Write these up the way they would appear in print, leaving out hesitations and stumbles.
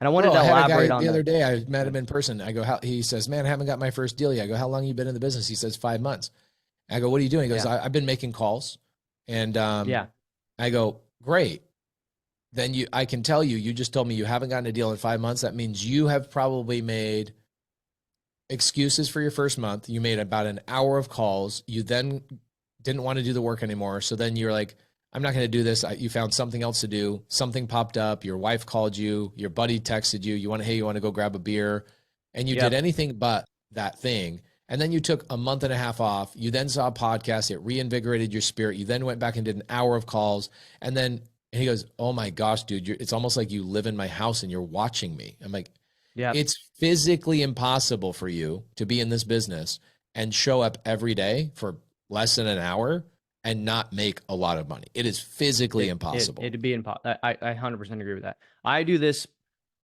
And I wanted Bro, to I had a guy elaborate on the other the, day. I met him in person. I go, he says, man, I haven't got my first deal yet. I go, how long you been in the business? He says 5 months. I go, what are you doing? He goes, yeah, I've been making calls. And yeah, I go, great. Then I can tell you, you just told me you haven't gotten a deal in 5 months. That means you have probably made excuses for your first month. You made about an hour of calls. You then didn't want to do the work anymore. So then you're like, I'm not going to do this. You found something else to do. Something popped up. Your wife called you. Your buddy texted you. Hey, you want to go grab a beer? And you did yep, anything but that thing. And then you took a month and a half off. You then saw a podcast. It reinvigorated your spirit. You then went back and did an hour of calls. And he goes, oh my gosh, dude, it's almost like you live in my house and you're watching me. I'm like, yep. it's physically impossible for you to be in this business and show up every day for less than an hour and not make a lot of money. It is physically impossible. It'd be impossible. I 100% agree with that. I do this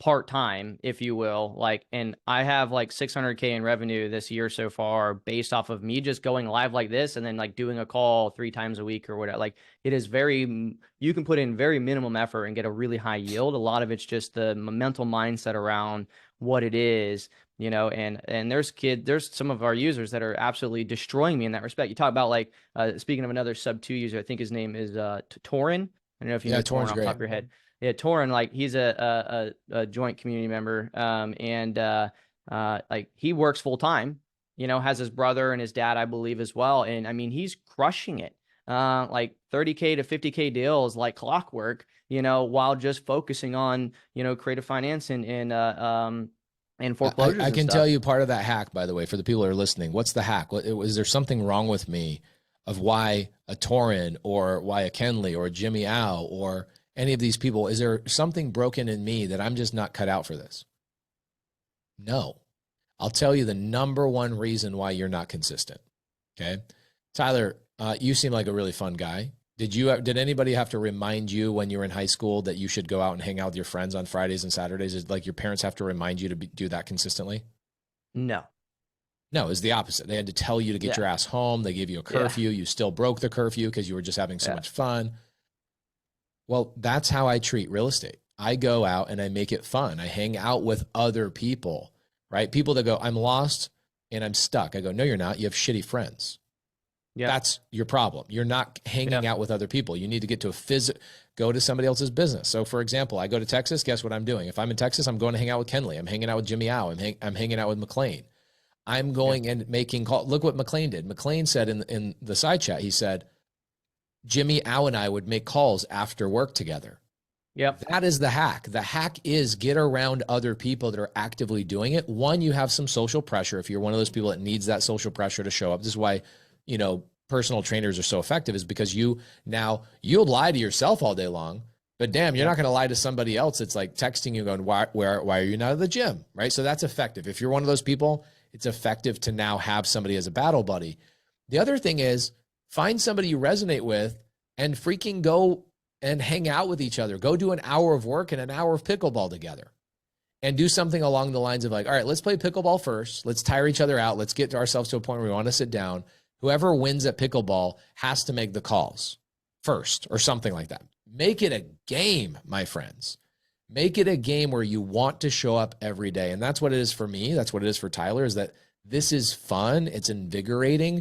part-time, if you will, like, and I have like 600K in revenue this year so far based off of me just going live like this and then like doing a call 3 times a week or whatever. Like, it is you can put in very minimum effort and get a really high yield. A lot of it's just the mental mindset around what it is, and there's some of our users that are absolutely destroying me in that respect. You talk about like, speaking of another sub 2 user, I think his name is Torin. I don't know if you know Torin Torrent's off the top great. of your head. Yeah, Torin, like he's a joint community member, and like he works full time. Has his brother and his dad, I believe, as well. And I mean, he's crushing it. Like 30K to 50K deals, like clockwork. While just focusing on creative finance and foreclosures I and can stuff. tell you part of that hack, by the way, for the people who are listening. What's the hack? Is there something wrong with me of why a Torin or why a Kenley or a Jimmy Au or any of these people? Is there something broken in me that I'm just not cut out for this? No. I'll tell you the number one reason why you're not consistent. Okay. Tyler, you seem like a really fun guy. Did anybody have to remind you when you were in high school that you should go out and hang out with your friends on Fridays and Saturdays? Is like your parents have to remind you to do that consistently? No. No, it's the opposite. They had to tell you to get Yeah. your ass home. They gave you a Yeah. curfew. You still broke the curfew because you were just having so Yeah. much fun. Well, that's how I treat real estate. I go out and I make it fun. I hang out with other people, right? People that go, I'm lost and I'm stuck. I go, no, you're not. You have shitty friends. Yeah. That's your problem. You're not hanging out with other people. You need to get to go to somebody else's business. So for example, I go to Texas, guess what I'm doing? If I'm in Texas, I'm going to hang out with Kenley. I'm hanging out with Jimmy Au. I'm hanging out with McLean. I'm going and making calls. Look what McLean did. McLean said in the side chat, he said, Jimmy Au and I would make calls after work together. Yep. That is the hack. The hack is get around other people that are actively doing it. One, you have some social pressure. If you're one of those people that needs that social pressure to show up, this is why, personal trainers are so effective, is because you'll lie to yourself all day long, but damn, you're not going to lie to somebody else. It's like texting you going, why are you not at the gym? Right. So that's effective. If you're one of those people, it's effective to now have somebody as a battle buddy. The other thing is find somebody you resonate with and freaking go and hang out with each other. Go do an hour of work and an hour of pickleball together and do something along the lines of like, all right, let's play pickleball first. Let's tire each other out. Let's get ourselves to a point where we want to sit down. Whoever wins at pickleball has to make the calls first or something like that. Make it a game, my friends. Make it a game where you want to show up every day. And that's what it is for me. That's what it is for Tyler, is that this is fun. It's invigorating.